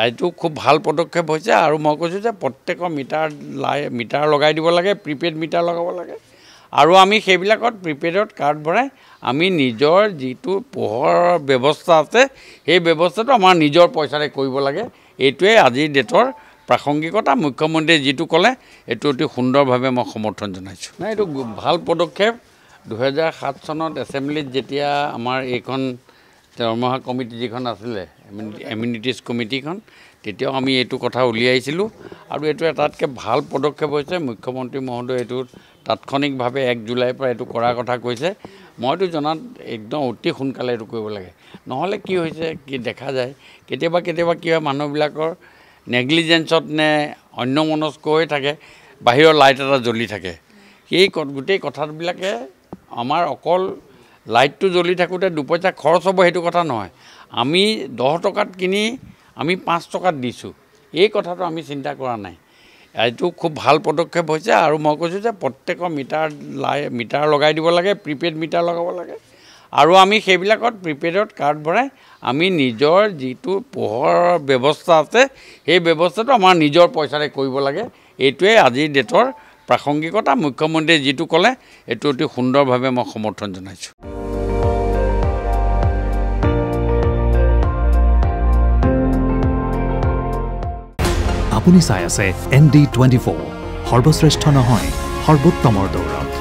এইটো খুব ভাল পদক্ষেপ হৈছে আৰু মই কৈছোঁ যে প্ৰত্যেকৰ মিটাৰ লগাই দিব লাগে, প্ৰিপেইড মিটাৰ লগাব লাগে আৰু আমি সেইবিলাকত প্ৰিপেইডত কাৰ্ড ভৰাই আমি নিজৰ যিটো পোহৰৰ ব্যৱস্থা আছে সেই ব্যৱস্থাটো আমাৰ নিজৰ পইচাৰে কৰিব লাগে। এইটোৱে আজিৰ ডেটৰ প্ৰাসংগিকতা। মুখ্যমন্ত্ৰীয়ে যিটো ক'লে এইটো অতি সুন্দৰভাৱে মই সমৰ্থন জনাইছোঁ। নাই, এইটো ভাল পদক্ষেপ। 2007 চনত এছেম্বলিত যেতিয়া আমাৰ এইখন দৰমহা কমিটি যিখন আছিলে এমিউনিটিজ কমিটিখন, তেতিয়াও আমি এইটো কথা উলিয়াইছিলোঁ আৰু এইটো এটাতকৈ ভাল পদক্ষেপ হৈছে। মুখ্যমন্ত্ৰী মহোদয় এইটো তাৎক্ষণিকভাৱে 1 জুলাইৰ পৰা এইটো কৰাৰ কথা কৈছে। মইতো জনাত একদম অতি সোনকালে এইটো কৰিব লাগে। নহ'লে কি হৈছে, কি দেখা যায় কেতিয়াবা কি হয়, মানুহবিলাকৰ নেগলিজেঞ্চত নে অন্যমনস্ক হৈ থাকে, বাহিৰৰ লাইট এটা জ্বলি থাকে। সেই গোটেই কথাবিলাকে আমাৰ অকল লাইটটো জ্বলি থাকোঁতে 2 পইচা খৰচ হ'ব সেইটো কথা নহয়। আমি 10 টকাত কিনি আমি 5 টকাত দিছোঁ, এই কথাটো আমি চিন্তা কৰা নাই। এইটো খুব ভাল পদক্ষেপ হৈছে আৰু মই কৈছোঁ যে প্ৰত্যেকৰ মিটাৰ লগাই দিব লাগে, প্ৰিপেইড মিটাৰ লগাব লাগে আৰু আমি সেইবিলাকত প্ৰিপেইডত কাৰ্ড ভৰাই আমি নিজৰ যিটো পোহৰৰ ব্যৱস্থা আছে সেই ব্যৱস্থাটো আমাৰ নিজৰ পইচাৰে কৰিব লাগে। এইটোৱে আজিৰ ডেটৰ প্ৰাসংগিকতা। মুখ্যমন্ত্ৰীয়ে যিটো ক'লে এইটো অতি সুন্দৰভাৱে মই সমৰ্থন জনাইছোঁ। আপুনি চাই আছে ND24, সৰ্বশ্ৰেষ্ঠ নহয় সৰ্বোত্তমৰ দৌৰ।